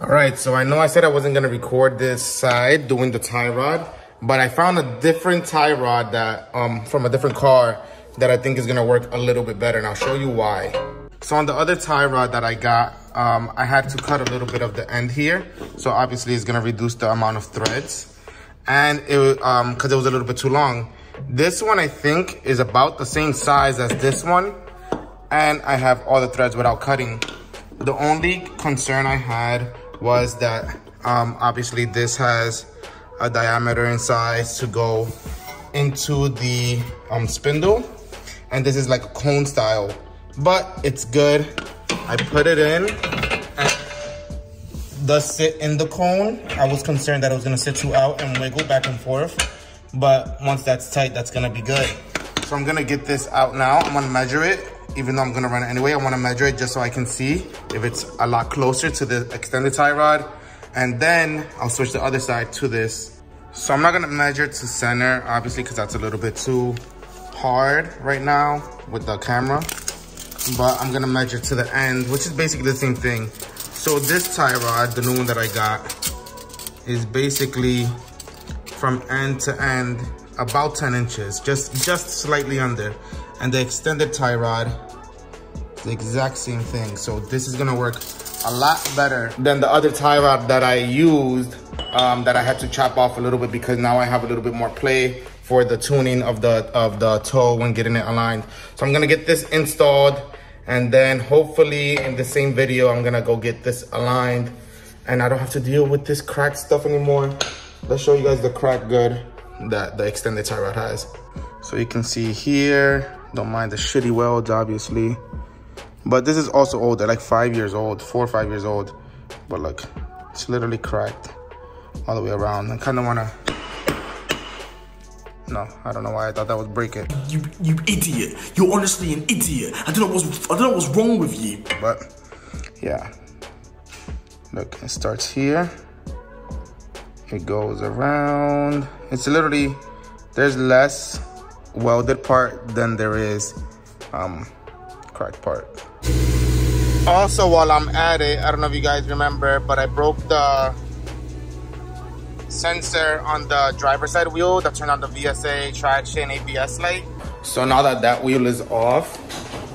All right, so I know I said I wasn't gonna record this side doing the tie rod, but I found a different tie rod that from a different car that I think is gonna work a little bit better, and I'll show you why. So on the other tie rod that I got, I had to cut a little bit of the end here. So obviously it's gonna reduce the amount of threads. And it cause it was a little bit too long. This one I think is about the same size as this one. And I have all the threads without cutting. The only concern I had was that obviously this has a diameter and size to go into the spindle. And this is like a cone style, but it's good. I put it in and does sit in the cone. I was concerned that it was gonna sit too out and wiggle back and forth, but once that's tight, that's gonna be good. So I'm gonna get this out now. I'm gonna measure it, even though I'm gonna run it anyway. I wanna measure it just so I can see if it's a lot closer to the extended tie rod, and then I'll switch the other side to this. So I'm not gonna measure to center, obviously, because that's a little bit too hard right now with the camera, but I'm gonna measure to the end, which is basically the same thing. So this tie rod, the new one that I got, is basically from end to end about 10 inches, just slightly under. And the extended tie rod, the exact same thing. So this is gonna work a lot better than the other tie rod that I used, that I had to chop off a little bit because now I have a little bit more play for the tuning of the toe when getting it aligned. So I'm gonna get this installed, and then hopefully in the same video, I'm gonna go get this aligned and I don't have to deal with this cracked stuff anymore. Let's show you guys the crack good that the extended tie rod has. So you can see here, don't mind the shitty welds, obviously. But this is also old, they're like 5 years old, 4 or 5 years old. But look, it's literally cracked all the way around. I kinda wanna, no, I don't know why I thought that would break it. You idiot. You're honestly an idiot. I don't know what's wrong with you. But yeah, look, it starts here. It goes around. It's literally, there's less welded part than there is cracked part. Also, while I'm at it, I don't know if you guys remember, but I broke the sensor on the driver's side wheel that turned on the VSA traction ABS light. So now that that wheel is off,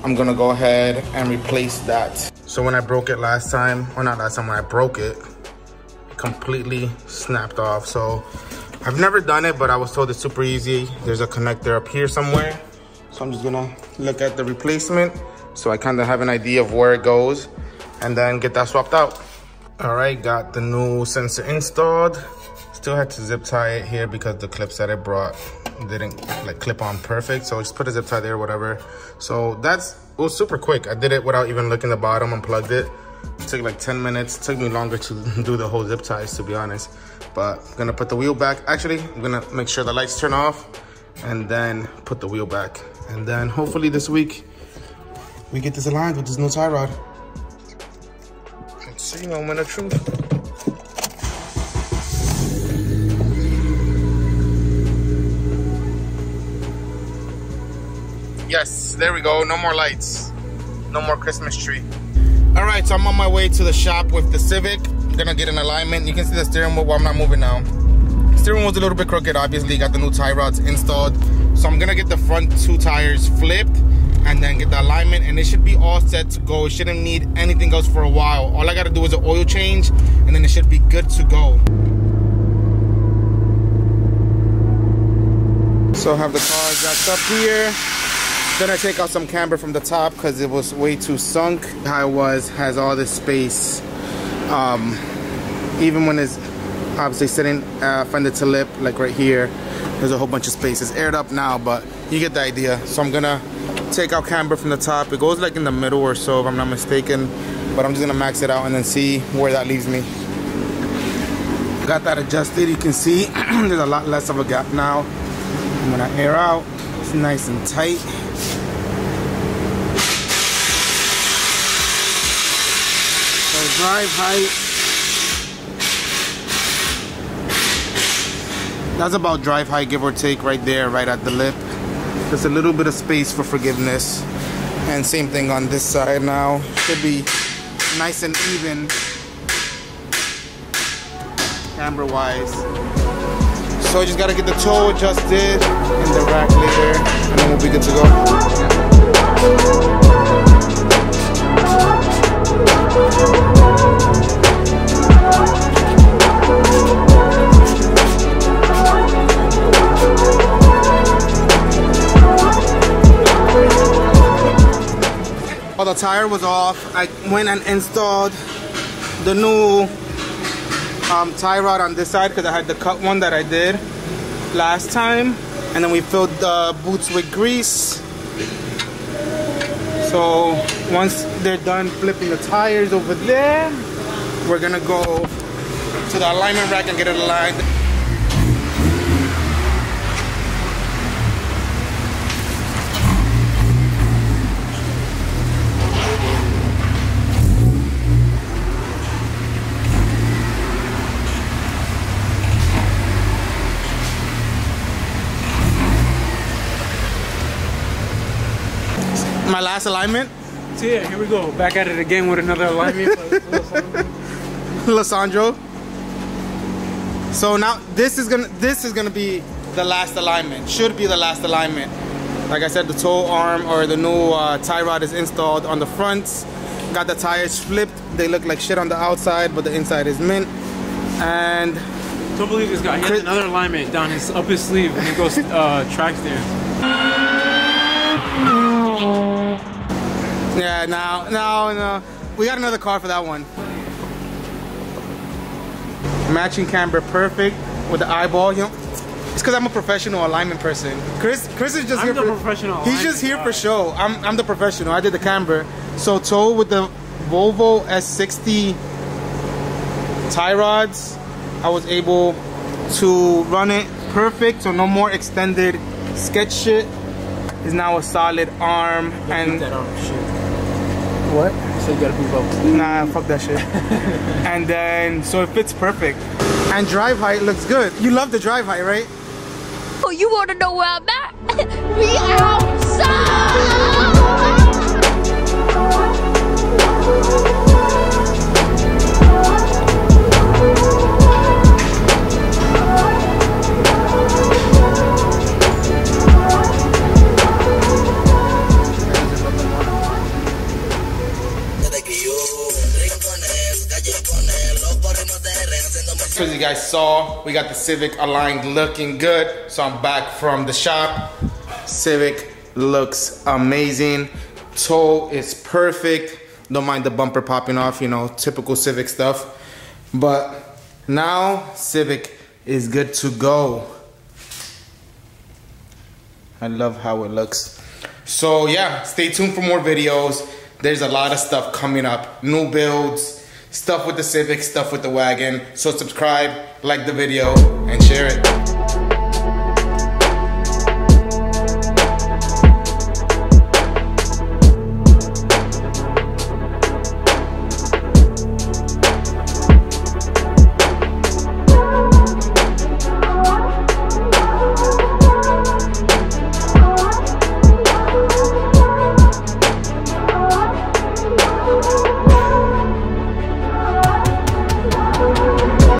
I'm gonna go ahead and replace that. So when I broke it last time, or not last time, when I broke it, it completely snapped off. So I've never done it, but I was told it's super easy. There's a connector up here somewhere. So I'm just gonna look at the replacement so I kind of have an idea of where it goes and then get that swapped out. All right, got the new sensor installed. Still had to zip tie it here because the clips that I brought didn't like clip on perfect. So I just put a zip tie there, whatever. So it was super quick. I did it without even looking at the bottom, unplugged it. It took like 10 minutes. It took me longer to do the whole zip ties, to be honest. But I'm gonna put the wheel back. Actually, I'm gonna make sure the lights turn off and then put the wheel back. And then hopefully this week, we get this aligned with this new tie rod. Let's see, moment of truth. Yes, there we go, no more lights. No more Christmas tree. All right, so I'm on my way to the shop with the Civic. I'm gonna get an alignment. You can see the steering wheel, well, I'm not moving now. Steering wheel's a little bit crooked, obviously. Got the new tie rods installed. So I'm gonna get the front 2 tires flipped and then get the alignment, and it should be all set to go. It shouldn't need anything else for a while. All I gotta do is an oil change and then it should be good to go. So I have the car jacked up here. Then I take out some camber from the top because it was way too sunk. How it was, has all this space. Even when it's obviously sitting fender to lip, like right here, there's a whole bunch of space. It's aired up now, but you get the idea. So I'm gonna take out camber from the top. It goes like in the middle or so, if I'm not mistaken. But I'm just gonna max it out and then see where that leaves me. Got that adjusted, you can see there's a lot less of a gap now. I'm gonna air out, it's nice and tight. So drive height, that's about drive height, give or take, right there, right at the lip. Just a little bit of space for forgiveness. And same thing on this side now. Should be nice and even. camber wise. So I just gotta get the toe adjusted in the rack later, and then we'll be good to go. While the tire was off, I went and installed the new tie rod on this side because I had the cut one that I did last time, and then we filled the boots with grease. So once they're done flipping the tires over there, we're gonna go to the alignment rack and get it aligned. My last alignment. So yeah, here we go. Back at it again with another alignment. Lissandro. So now this is gonna be the last alignment. Should be the last alignment. Like I said, the toe arm or the new tie rod is installed on the fronts. Got the tires flipped. They look like shit on the outside, but the inside is mint. And don't believe this guy. He has another alignment down up his sleeve, and it goes track stance. Yeah, no. We got another car for that one. Matching camber perfect with the eyeball. You know, it's because I'm a professional alignment person. Chris is just here. He's just here for show. I'm the professional. I did the camber. So toe with the Volvo S60 tie rods, I was able to run it perfect. So no more extended sketch shit. Is now a solid arm and that arm shit. What? So you gotta move up. Nah, fuck that shit. And then so it fits perfect. And drive height looks good. You love the drive height, right? Oh, you wanna know where I'm at? We outside! As you guys saw, we got the Civic aligned looking good. So I'm back from the shop. Civic looks amazing. Toe is perfect. Don't mind the bumper popping off, you know, typical Civic stuff. But now Civic is good to go. I love how it looks. So yeah, stay tuned for more videos. There's a lot of stuff coming up. New builds. Stuff with the Civic, stuff with the wagon. So subscribe, like the video, and share it.